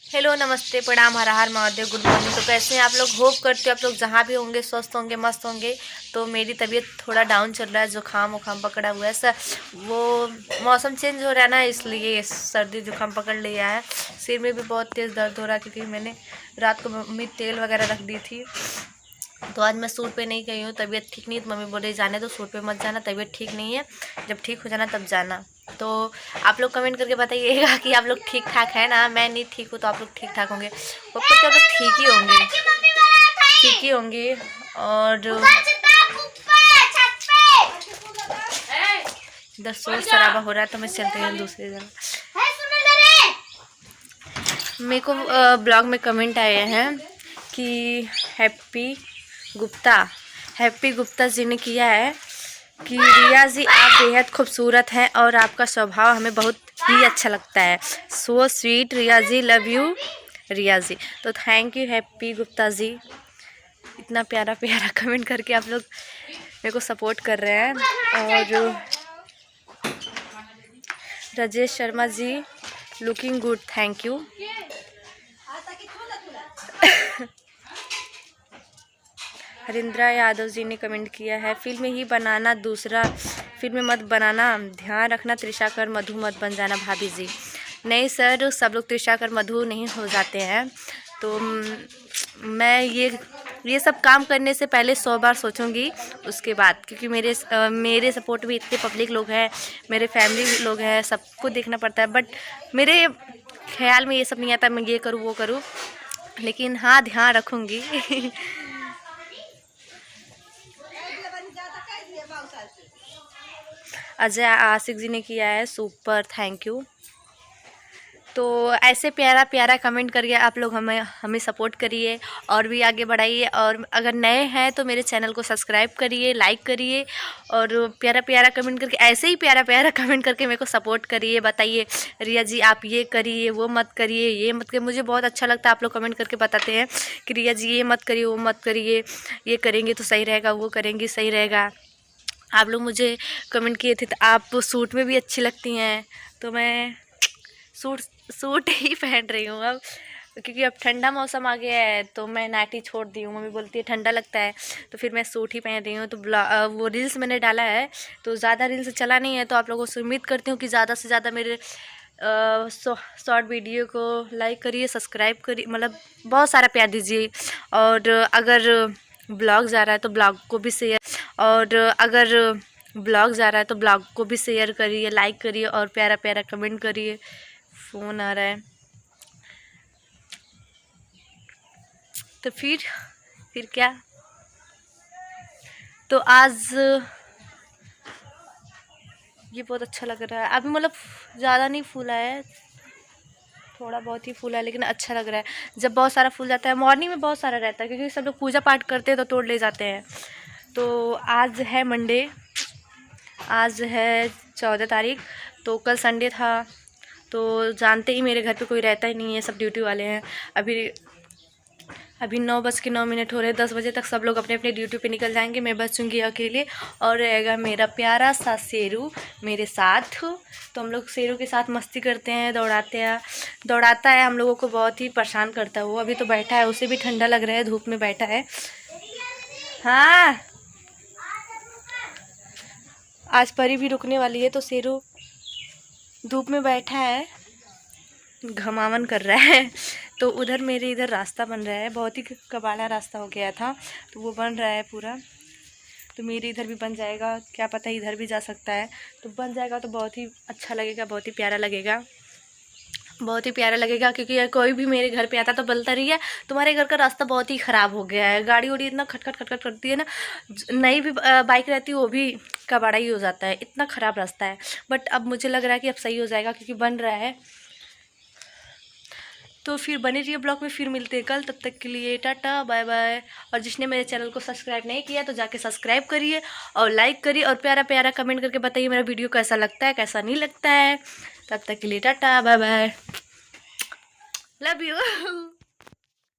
Hello, नमस्ते, प्रणाम, हर हर Mahadev, good morning. तो कैसे हैं आप लोग? होप करते हो आप लोग जहाँ भी होंगे स्वस्थ होंगे, मस्त होंगे। तो मेरी तबीयत थोड़ा डाउन चल रहा है, जुकाम उखाम पकड़ा हुआ है सर। वो मौसम चेंज हो रहा है ना, इसलिए सर्दी जुकाम पकड़ लिया है। सिर में भी बहुत तेज़ दर्द हो रहा है क्योंकि मैंने रात को मम्मी तेल वगैरह रख दी थी। तो आज मैं सूट पे नहीं गई हूँ, तबीयत ठीक नहीं। तो मम्मी बोल रही जाने दो, सूट पे मत जाना, तबीयत ठीक नहीं है, जब ठीक हो जाना तब जाना। तो आप लोग कमेंट करके बताइएगा कि आप लोग ठीक ठाक है ना। मैं नहीं ठीक हूँ तो आप लोग ठीक ठाक होंगे, वो तो आप लोग ठीक ही होंगे, ठीक ही होंगे। और इधर शोर शराबा हो रहा है तो मैं चल रही हूँ दूसरी जगह। मेरे को ब्लॉग में कमेंट आए हैं कि हैप्पी गुप्ता जी ने किया है कि रिया जी आप बेहद खूबसूरत हैं और आपका स्वभाव हमें बहुत ही अच्छा लगता है। So sweet Riya ji, love you Riya ji. तो थैंक यू हैप्पी गुप्ता जी, इतना प्यारा प्यारा कमेंट करके आप लोग मेरे को सपोर्ट कर रहे हैं। और Rajesh Sharma ji, looking good, thank you. Harindra Yadav ji ने कमेंट किया है फिल्म ही बनाना, दूसरा फिल्म मत बनाना, ध्यान रखना त्रिशा कर मधु मत बन जाना भाभी जी। नहीं सर, सब लोग त्रिशा कर मधु नहीं हो जाते हैं। तो मैं ये सब काम करने से पहले 100 बार सोचूंगी उसके बाद, क्योंकि मेरे सपोर्ट में इतने पब्लिक लोग हैं, मेरे फैमिली लोग हैं, सबको देखना पड़ता है। बट मेरे ख्याल में ये सब नहीं आता मैं ये करूँ वो करूँ, लेकिन हाँ ध्यान रखूँगी। अजय आशिक जी ने किया है सुपर, थैंक यू। तो ऐसे प्यारा प्यारा कमेंट करिए आप लोग, हमें सपोर्ट करिए और भी आगे बढ़ाइए। और अगर नए हैं तो मेरे चैनल को सब्सक्राइब करिए, लाइक करिए और प्यारा प्यारा कमेंट करके, ऐसे ही प्यारा प्यारा कमेंट करके मेरे को सपोर्ट करिए। बताइए रिया जी आप ये करिए, वो मत करिए, ये मत करिए। मुझे बहुत अच्छा लगता है आप लोग कमेंट करके बताते हैं कि रिया जी ये मत करिए, वो मत करिए, ये करेंगे तो सही रहेगा, वो करेंगे सही रहेगा। आप लोग मुझे कमेंट किए थे तो आप सूट में भी अच्छी लगती हैं, तो मैं सूट ही पहन रही हूँ अब, क्योंकि अब ठंडा मौसम आ गया है तो मैं नाइटी छोड़ दी हूँ। मम्मी बोलती है ठंडा लगता है, तो फिर मैं सूट ही पहन रही हूँ। तो वो रील्स मैंने डाला है, तो ज़्यादा रील्स चला नहीं है, तो आप लोगों से उम्मीद करती हूँ कि ज़्यादा से ज़्यादा मेरे शॉर्ट वीडियो को लाइक करिए, सब्सक्राइब करिए, मतलब बहुत सारा प्यार दीजिए। और अगर ब्लॉग जा रहा है तो ब्लॉग को भी शेयर, और अगर ब्लॉग जा रहा है तो ब्लॉग को भी शेयर करिए, लाइक करिए और प्यारा प्यारा कमेंट करिए। फ़ोन आ रहा है तो फिर क्या। तो आज ये बहुत अच्छा लग रहा है अभी, मतलब ज़्यादा नहीं फूला है, थोड़ा बहुत ही फूला है, लेकिन अच्छा लग रहा है। जब बहुत सारा फूल जाता है, मॉर्निंग में बहुत सारा रहता है क्योंकि सब लोग पूजा पाठ करते हैं तो तोड़ ले जाते हैं। तो आज है मंडे, आज है 14 तारीख, तो कल संडे था। तो जानते ही मेरे घर पे कोई रहता ही नहीं है, सब ड्यूटी वाले हैं। अभी 9:09 हो रहे हैं, 10 बजे तक सब लोग अपने अपने ड्यूटी पे निकल जाएंगे, मैं बचूंगी अकेले और रहेगा मेरा प्यारा सा शेरू मेरे साथ। तो हम लोग शेरू के साथ मस्ती करते हैं, दौड़ाता है हम लोगों को, बहुत ही परेशान करता है वो। अभी तो बैठा है, उसे भी ठंडा लग रहा है, धूप में बैठा है। हाँ, आज परी भी रुकने वाली है, तो शेरू धूप में बैठा है, घमावन कर रहा है। तो उधर मेरे इधर रास्ता बन रहा है, बहुत ही कबाड़ा रास्ता हो गया था, तो वो बन रहा है पूरा। तो मेरे इधर भी बन जाएगा, क्या पता इधर भी जा सकता है। तो बन जाएगा तो बहुत ही अच्छा लगेगा, बहुत ही प्यारा लगेगा, बहुत ही प्यारा लगेगा। क्योंकि कोई भी मेरे घर पे आता तो बोलता रही है तुम्हारे घर का रास्ता बहुत ही ख़राब हो गया है, गाड़ी उड़ी इतना खटखट खटखट करती है ना, नई भी बाइक रहती है वो भी कबाड़ा ही हो जाता है, इतना ख़राब रास्ता है। बट अब मुझे लग रहा है कि अब सही हो जाएगा क्योंकि बन रहा है। तो फिर बने रहिए ब्लॉग में, फिर मिलते हैं कल, तब तक के लिए टाटा बाय बाय। और जिसने मेरे चैनल को सब्सक्राइब नहीं किया तो जाके सब्सक्राइब करिए और लाइक करिए और प्यारा प्यारा कमेंट करके बताइए मेरा वीडियो कैसा लगता है, कैसा नहीं लगता है। तब तक के लिए tata bye bye, love you.